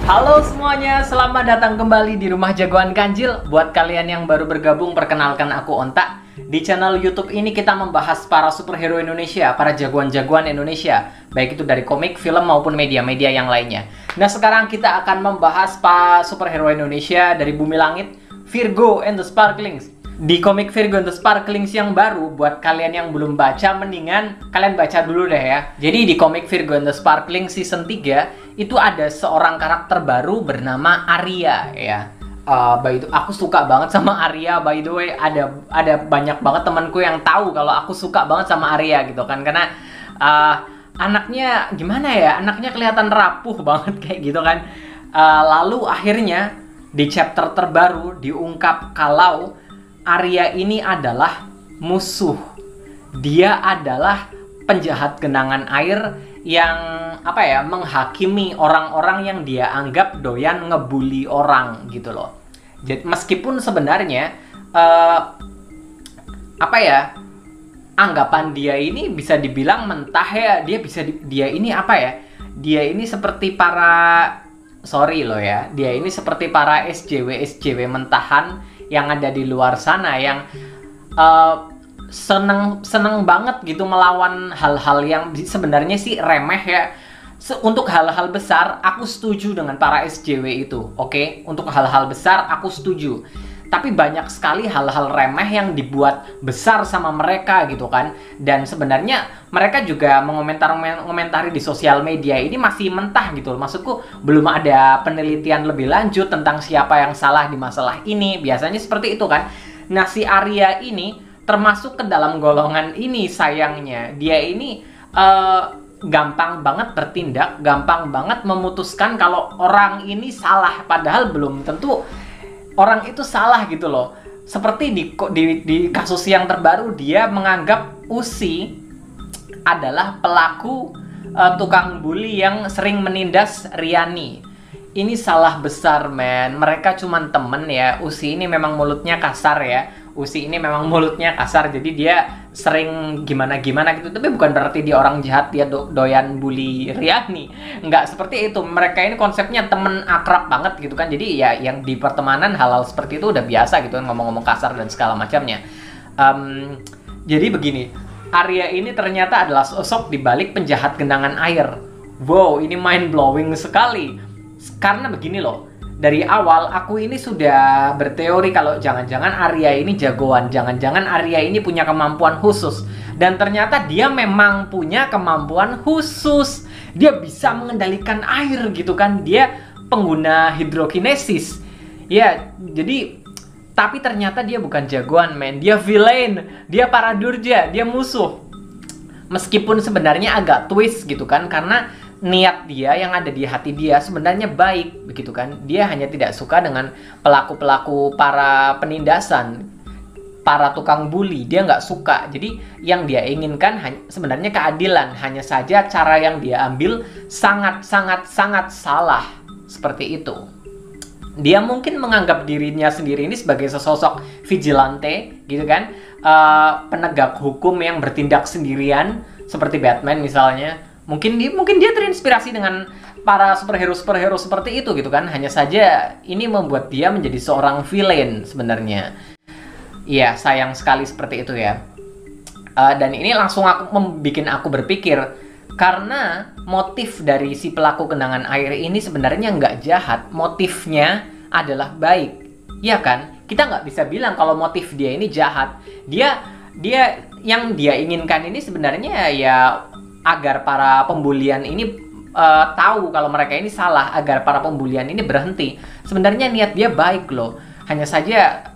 Halo semuanya, selamat datang kembali di Rumah Jagoan Kancil. Buat kalian yang baru bergabung, perkenalkan aku Onta. Di channel YouTube ini kita membahas para superhero Indonesia, para jagoan-jagoan Indonesia, baik itu dari komik, film maupun media-media yang lainnya. Nah, sekarang kita akan membahas para superhero Indonesia dari bumi langit, Virgo and the Sparklings. Di komik Virgo and the Sparklings yang baru, buat kalian yang belum baca, mendingan kalian baca dulu deh ya. Jadi di komik Virgo and the Sparklings season 3 itu ada seorang karakter baru bernama Arya ya. By the way, aku suka banget sama Arya. By the way, ada banyak banget temanku yang tahu kalau aku suka banget sama Arya gitu kan, karena anaknya gimana ya, anaknya kelihatan rapuh banget kayak gitu kan. Lalu akhirnya di chapter terbaru diungkap kalau Arya ini adalah musuh. Dia adalah penjahat genangan air yang menghakimi orang-orang yang dia anggap doyan ngebully orang gitu loh. Jadi meskipun sebenarnya anggapan dia ini bisa dibilang mentah ya, dia ini seperti para SJW mentahan yang ada di luar sana yang seneng banget gitu melawan hal-hal yang sebenarnya sih remeh ya. Untuk hal-hal besar aku setuju dengan para SJW itu, oke? Untuk hal-hal besar aku setuju. Tapi banyak sekali hal-hal remeh yang dibuat besar sama mereka gitu kan. Dan sebenarnya mereka juga mengomentari di sosial media ini masih mentah gitu. Maksudku belum ada penelitian lebih lanjut tentang siapa yang salah di masalah ini. Biasanya seperti itu kan. Nah, si Arya ini termasuk ke dalam golongan ini sayangnya. Dia ini gampang banget bertindak, gampang banget memutuskan kalau orang ini salah. Padahal belum tentu orang itu salah gitu loh. Seperti di kasus yang terbaru, dia menganggap Usi adalah pelaku tukang bully yang sering menindas Riani. Ini salah besar, men. Mereka cuma temen ya. Usi ini memang mulutnya kasar ya. Jadi dia sering gimana-gimana gitu. Tapi bukan berarti dia orang jahat, dia doyan bully Riani. Nggak seperti itu. Mereka ini konsepnya temen akrab banget gitu kan. Jadi ya yang di pertemanan hal-hal seperti itu udah biasa gitu kan, ngomong-ngomong kasar dan segala macamnya. Jadi begini, Arya ini ternyata adalah sosok di balik penjahat genangan air. Wow, ini mind blowing sekali. Karena begini loh, dari awal aku ini sudah berteori kalau jangan-jangan Arya ini jagoan, jangan-jangan Arya ini punya kemampuan khusus. Dan ternyata dia memang punya kemampuan khusus. Dia bisa mengendalikan air gitu kan. Dia pengguna hidrokinesis. Ya, jadi tapi ternyata dia bukan jagoan, men. Dia villain, dia paradurja, dia musuh. Meskipun sebenarnya agak twist gitu kan, karena niat dia yang ada di hati dia sebenarnya baik begitu kan. Dia hanya tidak suka dengan pelaku-pelaku para penindasan, para tukang bully. Dia nggak suka. Jadi yang dia inginkan sebenarnya keadilan. Hanya saja cara yang dia ambil sangat salah. Seperti itu. Dia mungkin menganggap dirinya sendiri ini sebagai sesosok vigilante gitu kan, penegak hukum yang bertindak sendirian seperti Batman misalnya. Mungkin dia terinspirasi dengan para superhero seperti itu gitu kan. Hanya saja ini membuat dia menjadi seorang villain sebenarnya. Iya, sayang sekali seperti itu ya. Dan ini langsung membuat aku berpikir, karena motif dari si pelaku genangan air ini sebenarnya nggak jahat. Motifnya adalah baik. Iya kan? Kita nggak bisa bilang kalau motif dia ini jahat. Dia yang dia inginkan ini sebenarnya ya agar para pembulian ini tahu kalau mereka ini salah, agar para pembulian ini berhenti. Sebenarnya niat dia baik loh. Hanya saja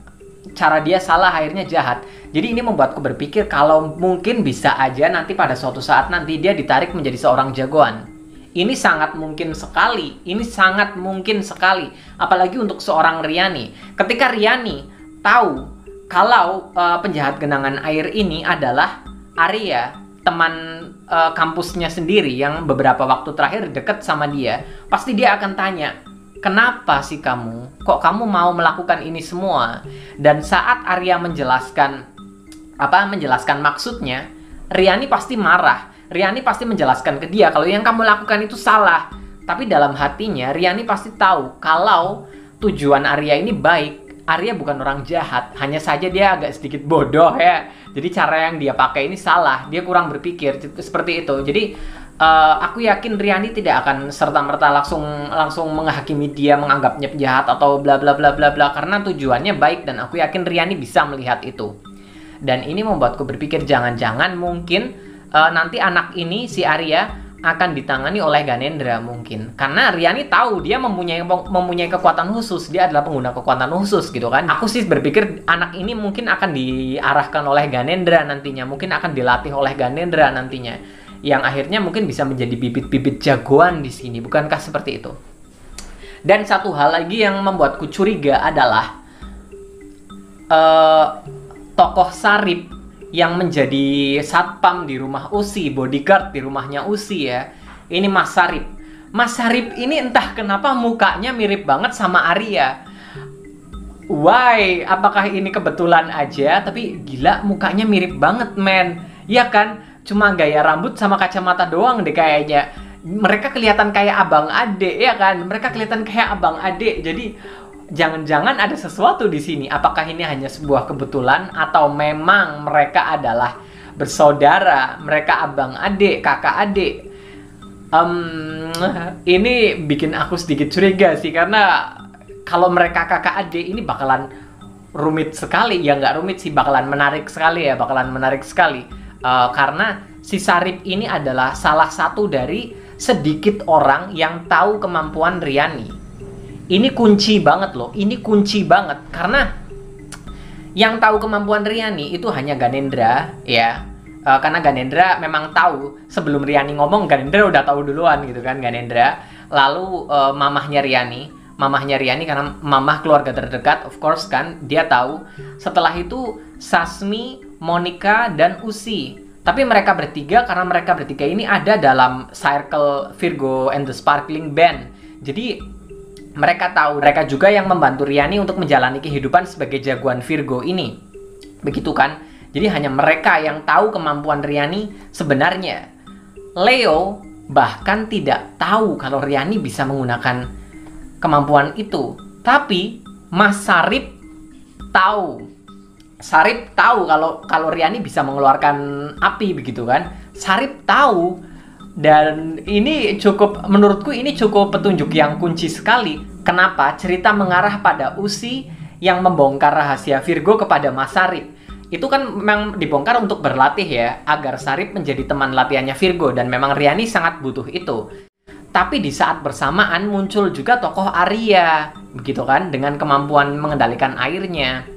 cara dia salah, akhirnya jahat. Jadi ini membuatku berpikir kalau mungkin bisa aja nanti pada suatu saat nanti dia ditarik menjadi seorang jagoan. Ini sangat mungkin sekali. Apalagi untuk seorang Riani. Ketika Riani tahu kalau penjahat genangan air ini adalah Arya, teman kampusnya sendiri yang beberapa waktu terakhir deket sama dia, pasti dia akan tanya, kenapa sih kamu? Kok kamu mau melakukan ini semua? Dan saat Arya menjelaskan maksudnya, Riani pasti marah. Riani pasti menjelaskan ke dia kalau yang kamu lakukan itu salah. Tapi dalam hatinya Riani pasti tahu kalau tujuan Arya ini baik. Arya bukan orang jahat, hanya saja dia agak sedikit bodoh ya. Jadi cara yang dia pakai ini salah, dia kurang berpikir seperti itu. Jadi aku yakin Riani tidak akan serta-merta langsung menghakimi dia, menganggapnya penjahat atau bla bla bla bla bla, karena tujuannya baik dan aku yakin Riani bisa melihat itu. Dan ini membuatku berpikir jangan-jangan mungkin nanti anak ini si Arya akan ditangani oleh Ganendra mungkin. Karena Riani tahu dia mempunyai kekuatan khusus, dia adalah pengguna kekuatan khusus gitu kan. Aku sih berpikir anak ini mungkin akan diarahkan oleh Ganendra nantinya, mungkin akan dilatih oleh Ganendra nantinya, yang akhirnya mungkin bisa menjadi bibit-bibit jagoan di sini, bukankah seperti itu? Dan satu hal lagi yang membuatku curiga adalah tokoh Sarip yang menjadi satpam di rumah Usi, bodyguard di rumahnya Usi ya. Ini Mas Sarip. Mas Sarip ini entah kenapa mukanya mirip banget sama Arya. Why? Apakah ini kebetulan aja? Tapi gila mukanya mirip banget men. Ya kan? Cuma gaya rambut sama kacamata doang deh kayaknya. Mereka kelihatan kayak abang adik ya kan? Mereka kelihatan kayak abang adik. Jadi jangan-jangan ada sesuatu di sini. Apakah ini hanya sebuah kebetulan atau memang mereka adalah bersaudara, mereka abang adik, kakak adik? Ini bikin aku sedikit curiga sih, karena kalau mereka kakak adik ini bakalan rumit sekali. Ya nggak rumit sih, bakalan menarik sekali ya, bakalan menarik sekali. Karena si Sarip ini adalah salah satu dari sedikit orang yang tahu kemampuan Riani. Ini kunci banget loh, ini kunci banget. Karena yang tahu kemampuan Riani itu hanya Ganendra ya. Karena Ganendra memang tahu, sebelum Riani ngomong Ganendra udah tahu duluan gitu kan, Ganendra. Lalu mamahnya Riani karena mamah keluarga terdekat of course kan, dia tahu. Setelah itu Sasmi, Monica, dan Usi. Tapi mereka bertiga, karena mereka bertiga ini ada dalam circle Virgo and the Sparkling Band. Jadi mereka tahu, mereka juga yang membantu Riani untuk menjalani kehidupan sebagai jagoan Virgo ini. Begitu kan? Jadi hanya mereka yang tahu kemampuan Riani sebenarnya. Leo bahkan tidak tahu kalau Riani bisa menggunakan kemampuan itu. Tapi Mas Sarip tahu. Sarip tahu kalau Riani bisa mengeluarkan api begitu kan? Sarip tahu. Dan ini menurutku ini cukup petunjuk yang kunci sekali. Kenapa cerita mengarah pada Usi yang membongkar rahasia Virgo kepada Mas Sarip. Itu kan memang dibongkar untuk berlatih ya, agar Sarip menjadi teman latihannya Virgo, dan memang Riani sangat butuh itu. Tapi di saat bersamaan muncul juga tokoh Arya, begitu kan, dengan kemampuan mengendalikan airnya.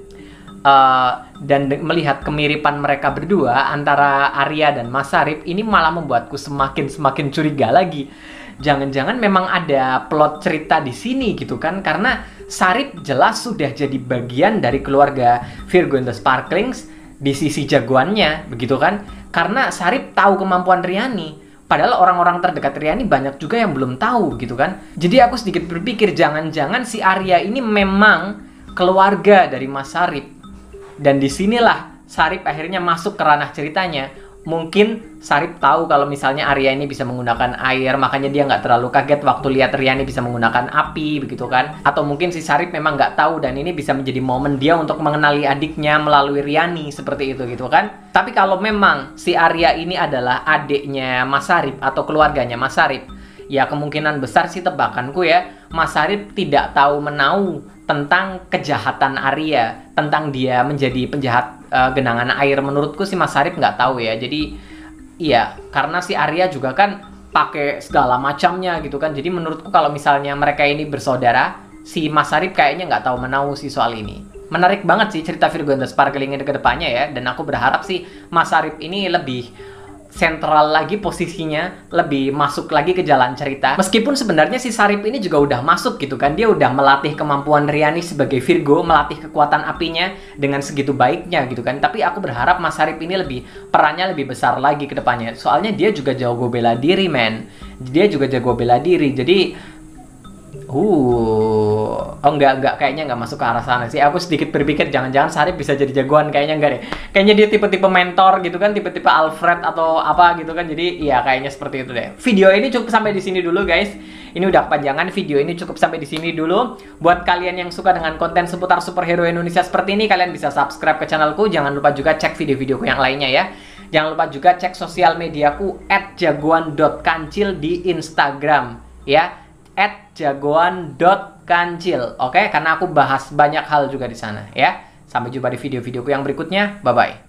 Dan melihat kemiripan mereka berdua antara Arya dan Mas Sarip ini malah membuatku semakin curiga lagi. Jangan-jangan memang ada plot cerita di sini gitu kan, karena Sarip jelas sudah jadi bagian dari keluarga Virgo and the Sparklings di sisi jagoannya, begitu kan? Karena Sarip tahu kemampuan Riani, padahal orang-orang terdekat Riani banyak juga yang belum tahu gitu kan. Jadi aku sedikit berpikir jangan-jangan si Arya ini memang keluarga dari Mas Sarip. Dan disinilah Sarip akhirnya masuk ke ranah ceritanya. Mungkin Sarip tahu kalau misalnya Arya ini bisa menggunakan air, makanya dia nggak terlalu kaget waktu lihat Riani bisa menggunakan api, begitu kan? Atau mungkin si Sarip memang nggak tahu dan ini bisa menjadi momen dia untuk mengenali adiknya melalui Riani, seperti itu gitu kan? Tapi kalau memang si Arya ini adalah adiknya Mas Sarip atau keluarganya Mas Sarip, ya kemungkinan besar sih tebakanku ya, Mas Sarip tidak tahu menau tentang kejahatan Arya, tentang dia menjadi penjahat genangan air. Menurutku sih Mas Sarip nggak tahu ya. Jadi iya, karena si Arya juga kan pakai segala macamnya gitu kan. Jadi menurutku kalau misalnya mereka ini bersaudara, si Mas Sarip kayaknya nggak tahu menau sih soal ini. Menarik banget sih cerita Virgo and the Sparkling ini ke depannya ya. Dan aku berharap sih Mas Sarip ini lebih sentral lagi posisinya, lebih masuk lagi ke jalan cerita. Meskipun sebenarnya si Sarip ini juga udah masuk gitu kan, dia udah melatih kemampuan Riani sebagai Virgo, melatih kekuatan apinya dengan segitu baiknya gitu kan. Tapi aku berharap Mas Sarip ini perannya lebih besar lagi ke depannya. Soalnya dia juga jago bela diri, men. Dia juga jago bela diri. Jadi enggak, kayaknya nggak masuk ke arah sana sih. Aku sedikit berpikir jangan-jangan Sarip bisa jadi jagoan, kayaknya enggak deh. Kayaknya dia tipe-tipe mentor gitu kan, tipe-tipe Alfred atau apa gitu kan. Jadi iya kayaknya seperti itu deh. Video ini cukup sampai di sini dulu guys. Ini udah kepanjangan, video ini cukup sampai di sini dulu. Buat kalian yang suka dengan konten seputar superhero Indonesia seperti ini, kalian bisa subscribe ke channelku. Jangan lupa juga cek video-videoku yang lainnya ya. Jangan lupa juga cek sosial mediaku @jagoan.kancil di Instagram ya. @jagoan.kancil. Oke, karena aku bahas banyak hal juga di sana ya. Sampai jumpa di video-videoku yang berikutnya. Bye bye.